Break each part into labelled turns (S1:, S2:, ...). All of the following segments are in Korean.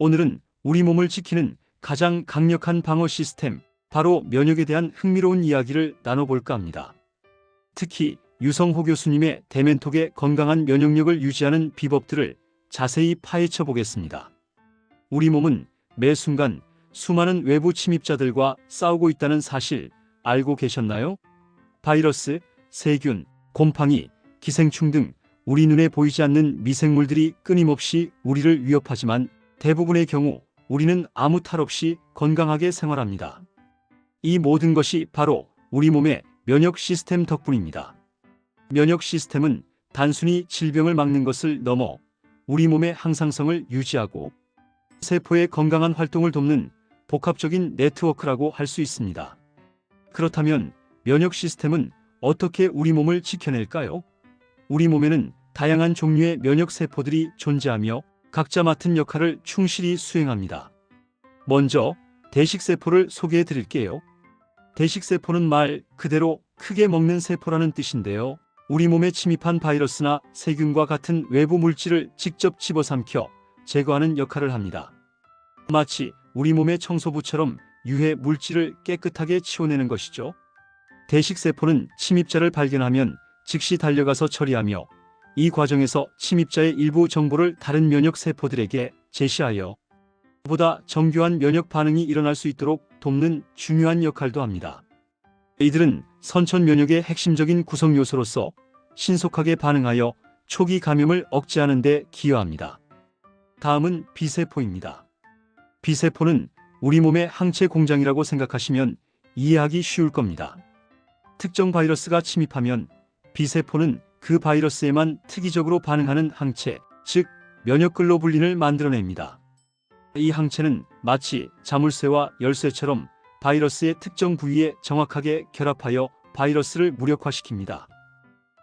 S1: 오늘은 우리 몸을 지키는 가장 강력한 방어 시스템, 바로 면역에 대한 흥미로운 이야기를 나눠볼까 합니다. 특히 유성호 교수님의 대멘톡의 건강한 면역력을 유지하는 비법들을 자세히 파헤쳐 보겠습니다. 우리 몸은 매 순간 수많은 외부 침입자들과 싸우고 있다는 사실 알고 계셨나요? 바이러스, 세균, 곰팡이, 기생충 등 우리 눈에 보이지 않는 미생물들이 끊임없이 우리를 위협하지만 대부분의 경우 우리는 아무 탈 없이 건강하게 생활합니다. 이 모든 것이 바로 우리 몸의 면역 시스템 덕분입니다. 면역 시스템은 단순히 질병을 막는 것을 넘어 우리 몸의 항상성을 유지하고 세포의 건강한 활동을 돕는 복합적인 네트워크라고 할 수 있습니다. 그렇다면 면역 시스템은 어떻게 우리 몸을 지켜낼까요? 우리 몸에는 다양한 종류의 면역 세포들이 존재하며 각자 맡은 역할을 충실히 수행합니다. 먼저 대식세포를 소개해 드릴게요. 대식세포는 말 그대로 크게 먹는 세포라는 뜻인데요. 우리 몸에 침입한 바이러스나 세균과 같은 외부 물질을 직접 집어삼켜 제거하는 역할을 합니다. 마치 우리 몸의 청소부처럼 유해 물질을 깨끗하게 치워내는 것이죠. 대식세포는 침입자를 발견하면 즉시 달려가서 처리하며 이 과정에서 침입자의 일부 정보를 다른 면역 세포들에게 제시하여 보다 정교한 면역 반응이 일어날 수 있도록 돕는 중요한 역할도 합니다. 이들은 선천 면역의 핵심적인 구성 요소로서 신속하게 반응하여 초기 감염을 억제하는 데 기여합니다. 다음은 B세포입니다. B세포는 우리 몸의 항체 공장이라고 생각하시면 이해하기 쉬울 겁니다. 특정 바이러스가 침입하면 B세포는 그 바이러스에만 특이적으로 반응하는 항체, 즉 면역글로불린을 만들어냅니다. 이 항체는 마치 자물쇠와 열쇠처럼 바이러스의 특정 부위에 정확하게 결합하여 바이러스를 무력화시킵니다.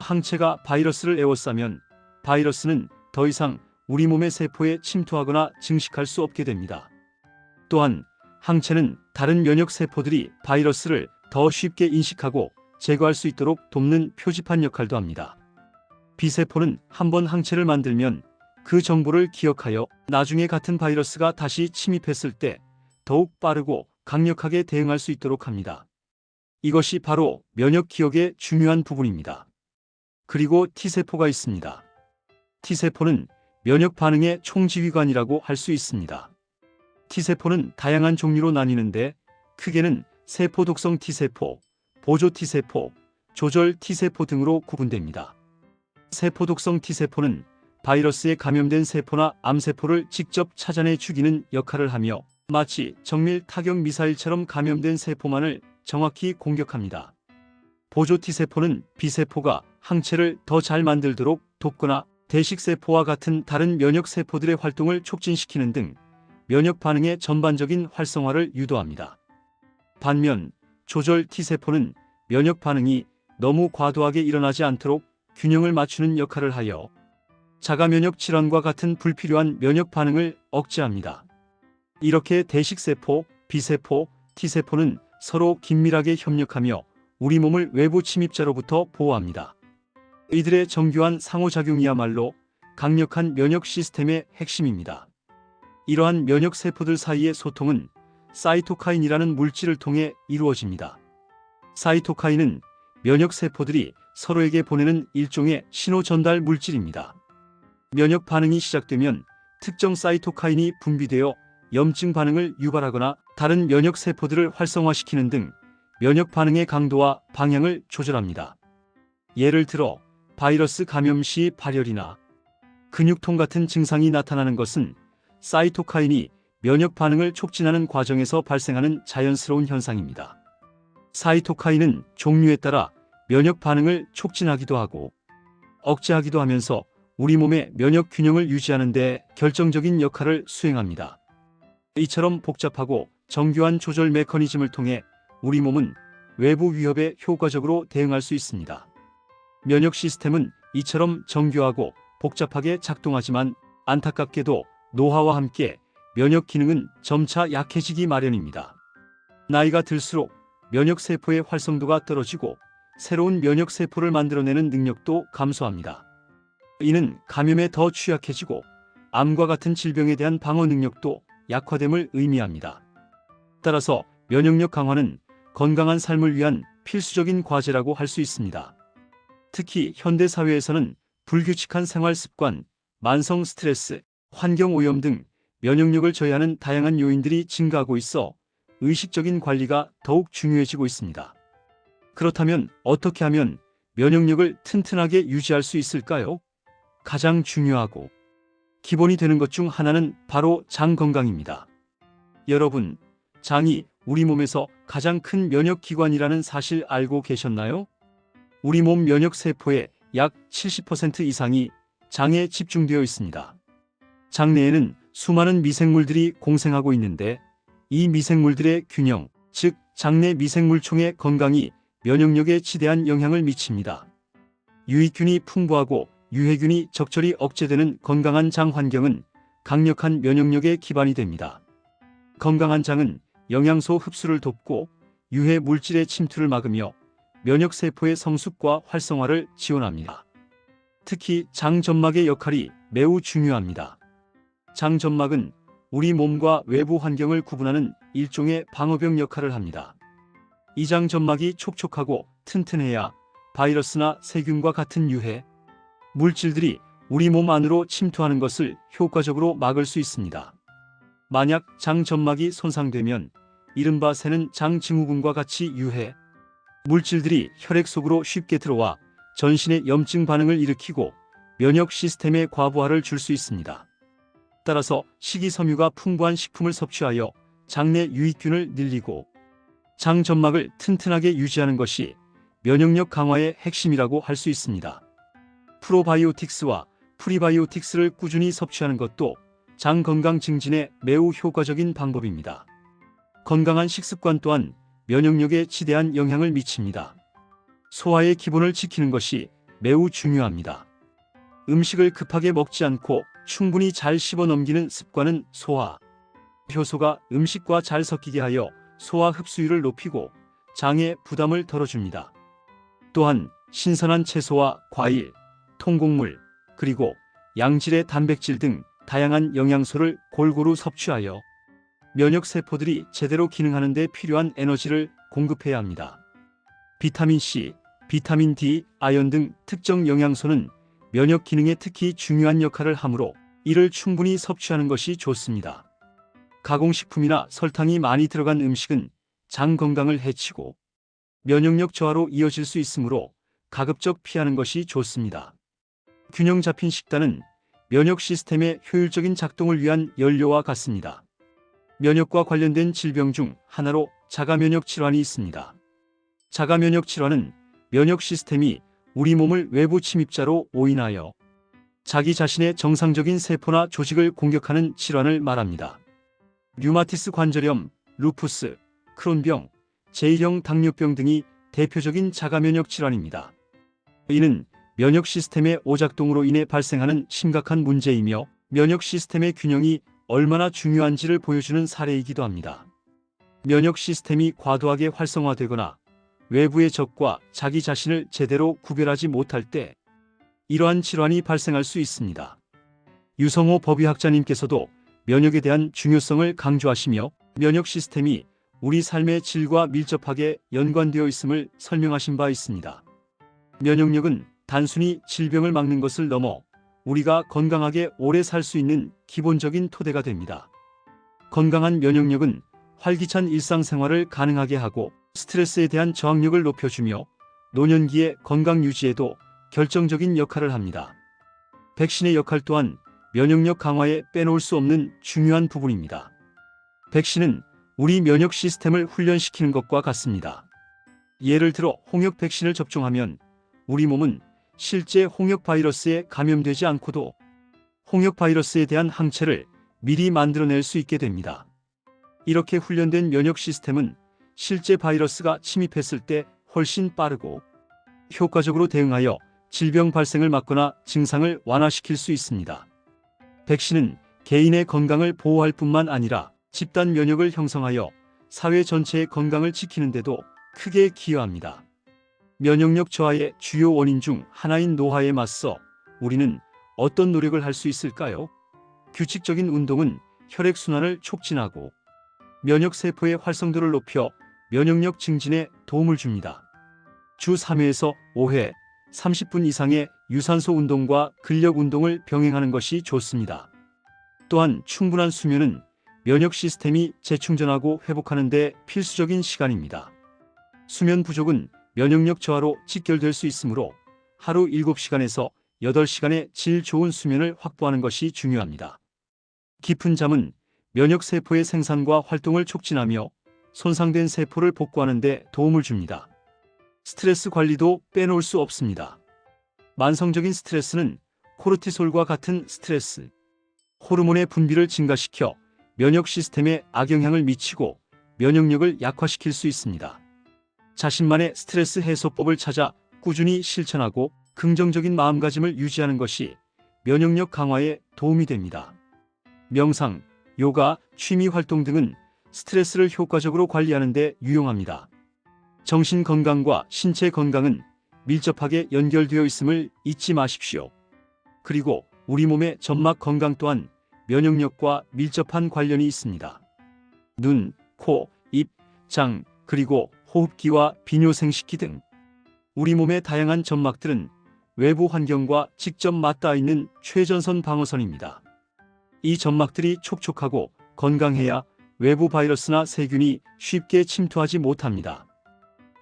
S1: 항체가 바이러스를 에워싸면 바이러스는 더 이상 우리 몸의 세포에 침투하거나 증식할 수 없게 됩니다. 또한 항체는 다른 면역 세포들이 바이러스를 더 쉽게 인식하고 제거할 수 있도록 돕는 표지판 역할도 합니다. B세포는 한번 항체를 만들면 그 정보를 기억하여 나중에 같은 바이러스가 다시 침입했을 때 더욱 빠르고 강력하게 대응할 수 있도록 합니다. 이것이 바로 면역 기억의 중요한 부분입니다. 그리고 T세포가 있습니다. T세포는 면역 반응의 총지휘관이라고 할 수 있습니다. T세포는 다양한 종류로 나뉘는데 크게는 세포 독성 T세포, 보조 T세포, 조절 T세포 등으로 구분됩니다. 세포 독성 T세포는 바이러스에 감염된 세포나 암세포를 직접 찾아내 죽이는 역할을 하며 마치 정밀 타격 미사일처럼 감염된 세포만을 정확히 공격합니다. 보조 T세포는 B세포가 항체를 더 잘 만들도록 돕거나 대식세포와 같은 다른 면역 세포들의 활동을 촉진시키는 등 면역 반응의 전반적인 활성화를 유도합니다. 반면 조절 T세포는 면역 반응이 너무 과도하게 일어나지 않도록 균형을 맞추는 역할을 하여 자가 면역 질환과 같은 불필요한 면역 반응을 억제합니다. 이렇게 대식세포, B세포, T세포는 서로 긴밀하게 협력하며 우리 몸을 외부 침입자로부터 보호합니다. 이들의 정교한 상호작용이야말로 강력한 면역 시스템의 핵심입니다. 이러한 면역 세포들 사이의 소통은 사이토카인이라는 물질을 통해 이루어집니다. 사이토카인은 면역 세포들이 서로에게 보내는 일종의 신호 전달 물질입니다. 면역 반응이 시작되면 특정 사이토카인이 분비되어 염증 반응을 유발하거나 다른 면역 세포들을 활성화시키는 등 면역 반응의 강도와 방향을 조절합니다. 예를 들어 바이러스 감염 시 발열이나 근육통 같은 증상이 나타나는 것은 사이토카인이 면역 반응을 촉진하는 과정에서 발생하는 자연스러운 현상입니다. 사이토카인은 종류에 따라 면역 반응을 촉진하기도 하고 억제하기도 하면서 우리 몸의 면역 균형을 유지하는 데 결정적인 역할을 수행합니다. 이처럼 복잡하고 정교한 조절 메커니즘을 통해 우리 몸은 외부 위협에 효과적으로 대응할 수 있습니다. 면역 시스템은 이처럼 정교하고 복잡하게 작동하지만 안타깝게도 노화와 함께 면역 기능은 점차 약해지기 마련입니다. 나이가 들수록 면역 세포의 활성도가 떨어지고 새로운 면역 세포를 만들어내는 능력도 감소합니다. 이는 감염에 더 취약해지고 암과 같은 질병에 대한 방어 능력도 약화됨을 의미합니다. 따라서 면역력 강화는 건강한 삶을 위한 필수적인 과제라고 할 수 있습니다. 특히 현대 사회에서는 불규칙한 생활 습관, 만성 스트레스, 환경 오염 등 면역력을 저해하는 다양한 요인들이 증가하고 있어 의식적인 관리가 더욱 중요해지고 있습니다. 그렇다면 어떻게 하면 면역력을 튼튼하게 유지할 수 있을까요? 가장 중요하고 기본이 되는 것 중 하나는 바로 장 건강입니다. 여러분, 장이 우리 몸에서 가장 큰 면역기관이라는 사실 알고 계셨나요? 우리 몸 면역세포의 약 70% 이상이 장에 집중되어 있습니다. 장 내에는 수많은 미생물들이 공생하고 있는데 이 미생물들의 균형, 즉 장내 미생물총의 건강이 면역력에 지대한 영향을 미칩니다. 유익균이 풍부하고 유해균이 적절히 억제되는 건강한 장 환경은 강력한 면역력의 기반이 됩니다. 건강한 장은 영양소 흡수를 돕고 유해 물질의 침투를 막으며 면역세포의 성숙과 활성화를 지원합니다. 특히 장점막의 역할이 매우 중요합니다. 장점막은 우리 몸과 외부 환경을 구분하는 일종의 방어벽 역할을 합니다. 이 장점막이 촉촉하고 튼튼해야 바이러스나 세균과 같은 유해 물질들이 우리 몸 안으로 침투하는 것을 효과적으로 막을 수 있습니다. 만약 장점막이 손상되면 이른바 새는 장증후군과 같이 유해 물질들이 혈액 속으로 쉽게 들어와 전신의 염증 반응을 일으키고 면역 시스템에 과부하를 줄 수 있습니다. 따라서 식이섬유가 풍부한 식품을 섭취하여 장내 유익균을 늘리고 장점막을 튼튼하게 유지하는 것이 면역력 강화의 핵심이라고 할 수 있습니다. 프로바이오틱스와 프리바이오틱스를 꾸준히 섭취하는 것도 장 건강 증진에 매우 효과적인 방법입니다. 건강한 식습관 또한 면역력에 지대한 영향을 미칩니다. 소화의 기본을 지키는 것이 매우 중요합니다. 음식을 급하게 먹지 않고 충분히 잘 씹어 넘기는 습관은 소화, 효소가 음식과 잘 섞이게 하여 소화 흡수율을 높이고 장의 부담을 덜어줍니다. 또한 신선한 채소와 과일, 통곡물, 그리고 양질의 단백질 등 다양한 영양소를 골고루 섭취하여 면역세포들이 제대로 기능하는 데 필요한 에너지를 공급해야 합니다. 비타민C, 비타민 D, 아연 등 특정 영양소는 면역 기능에 특히 중요한 역할을 하므로 이를 충분히 섭취하는 것이 좋습니다. 가공식품이나 설탕이 많이 들어간 음식은 장 건강을 해치고 면역력 저하로 이어질 수 있으므로 가급적 피하는 것이 좋습니다. 균형 잡힌 식단은 면역 시스템의 효율적인 작동을 위한 연료와 같습니다. 면역과 관련된 질병 중 하나로 자가면역 질환이 있습니다. 자가면역 질환은 면역 시스템이 우리 몸을 외부 침입자로 오인하여 자기 자신의 정상적인 세포나 조직을 공격하는 질환을 말합니다. 류마티스 관절염, 루푸스, 크론병, 제1형 당뇨병 등이 대표적인 자가면역 질환입니다. 이는 면역 시스템의 오작동으로 인해 발생하는 심각한 문제이며 면역 시스템의 균형이 얼마나 중요한지를 보여주는 사례이기도 합니다. 면역 시스템이 과도하게 활성화되거나 외부의 적과 자기 자신을 제대로 구별하지 못할 때 이러한 질환이 발생할 수 있습니다. 유성호 법의학자님께서도 면역에 대한 중요성을 강조하시며 면역 시스템이 우리 삶의 질과 밀접하게 연관되어 있음을 설명하신 바 있습니다. 면역력은 단순히 질병을 막는 것을 넘어 우리가 건강하게 오래 살 수 있는 기본적인 토대가 됩니다. 건강한 면역력은 활기찬 일상생활을 가능하게 하고 스트레스에 대한 저항력을 높여주며 노년기의 건강 유지에도 결정적인 역할을 합니다. 백신의 역할 또한 면역력 강화에 빼놓을 수 없는 중요한 부분입니다. 백신은 우리 면역 시스템을 훈련시키는 것과 같습니다. 예를 들어 홍역 백신을 접종하면 우리 몸은 실제 홍역 바이러스에 감염되지 않고도 홍역 바이러스에 대한 항체를 미리 만들어낼 수 있게 됩니다. 이렇게 훈련된 면역 시스템은 실제 바이러스가 침입했을 때 훨씬 빠르고 효과적으로 대응하여 질병 발생을 막거나 증상을 완화시킬 수 있습니다. 백신은 개인의 건강을 보호할 뿐만 아니라 집단 면역을 형성하여 사회 전체의 건강을 지키는 데도 크게 기여합니다. 면역력 저하의 주요 원인 중 하나인 노화에 맞서 우리는 어떤 노력을 할 수 있을까요? 규칙적인 운동은 혈액순환을 촉진하고 면역세포의 활성도를 높여 면역력 증진에 도움을 줍니다. 주 3회에서 5회 30분 이상의 유산소 운동과 근력 운동을 병행하는 것이 좋습니다. 또한 충분한 수면은 면역 시스템이 재충전하고 회복하는 데 필수적인 시간입니다. 수면 부족은 면역력 저하로 직결될 수 있으므로 하루 7시간에서 8시간의 질 좋은 수면을 확보하는 것이 중요합니다. 깊은 잠은 면역세포의 생산과 활동을 촉진하며 손상된 세포를 복구하는 데 도움을 줍니다. 스트레스 관리도 빼놓을 수 없습니다. 만성적인 스트레스는 코르티솔과 같은 스트레스 호르몬의 분비를 증가시켜 면역 시스템에 악영향을 미치고 면역력을 약화시킬 수 있습니다. 자신만의 스트레스 해소법을 찾아 꾸준히 실천하고 긍정적인 마음가짐을 유지하는 것이 면역력 강화에 도움이 됩니다. 명상, 요가, 취미 활동 등은 스트레스를 효과적으로 관리하는 데 유용합니다. 정신 건강과 신체 건강은 밀접하게 연결되어 있음을 잊지 마십시오. 그리고 우리 몸의 점막 건강 또한 면역력과 밀접한 관련이 있습니다. 눈, 코, 입, 장, 그리고 호흡기와 비뇨생식기 등 우리 몸의 다양한 점막들은 외부 환경과 직접 맞닿아 있는 최전선 방어선입니다. 이 점막들이 촉촉하고 건강해야 외부 바이러스나 세균이 쉽게 침투하지 못합니다.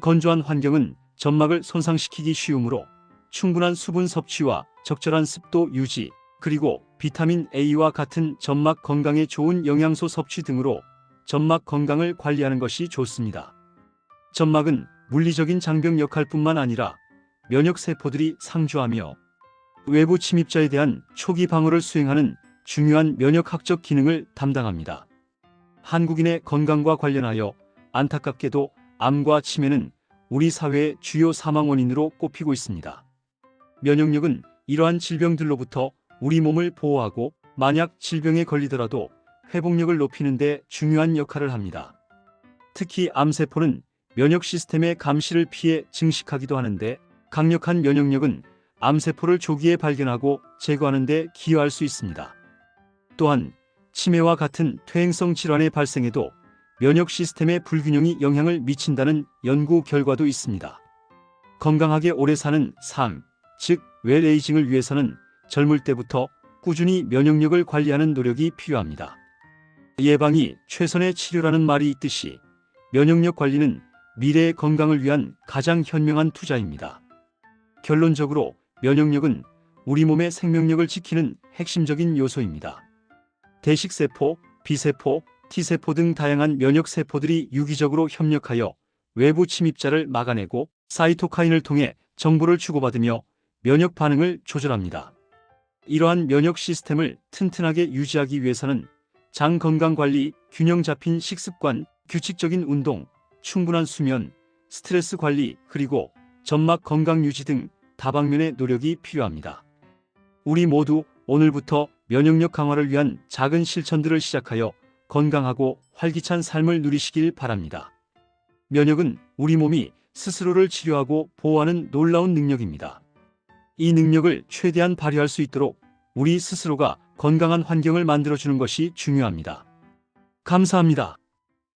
S1: 건조한 환경은 점막을 손상시키기 쉬우므로 충분한 수분 섭취와 적절한 습도 유지, 그리고 비타민 A와 같은 점막 건강에 좋은 영양소 섭취 등으로 점막 건강을 관리하는 것이 좋습니다. 점막은 물리적인 장벽 역할뿐만 아니라 면역세포들이 상주하며 외부 침입자에 대한 초기 방어를 수행하는 중요한 면역학적 기능을 담당합니다. 한국인의 건강과 관련하여 안타깝게도 암과 치매는 우리 사회의 주요 사망 원인으로 꼽히고 있습니다. 면역력은 이러한 질병들로부터 우리 몸을 보호하고 만약 질병에 걸리더라도 회복력을 높이는 데 중요한 역할을 합니다. 특히 암세포는 면역 시스템의 감시를 피해 증식하기도 하는데 강력한 면역력은 암세포를 조기에 발견하고 제거하는 데 기여할 수 있습니다. 또한 치매와 같은 퇴행성 질환의 발생에도 면역 시스템의 불균형이 영향을 미친다는 연구 결과도 있습니다. 건강하게 오래 사는 삶, 즉 웰에이징을 위해서는 젊을 때부터 꾸준히 면역력을 관리하는 노력이 필요합니다. 예방이 최선의 치료라는 말이 있듯이 면역력 관리는 미래의 건강을 위한 가장 현명한 투자입니다. 결론적으로 면역력은 우리 몸의 생명력을 지키는 핵심적인 요소입니다. 대식세포, B세포, T세포 등 다양한 면역세포들이 유기적으로 협력하여 외부 침입자를 막아내고 사이토카인을 통해 정보를 주고받으며 면역 반응을 조절합니다. 이러한 면역 시스템을 튼튼하게 유지하기 위해서는 장 건강 관리, 균형 잡힌 식습관, 규칙적인 운동, 충분한 수면, 스트레스 관리, 그리고 점막 건강 유지 등 다방면의 노력이 필요합니다. 우리 모두 오늘부터 면역력 강화를 위한 작은 실천들을 시작하여 건강하고 활기찬 삶을 누리시길 바랍니다. 면역은 우리 몸이 스스로를 치료하고 보호하는 놀라운 능력입니다. 이 능력을 최대한 발휘할 수 있도록 우리 스스로가 건강한 환경을 만들어주는 것이 중요합니다. 감사합니다.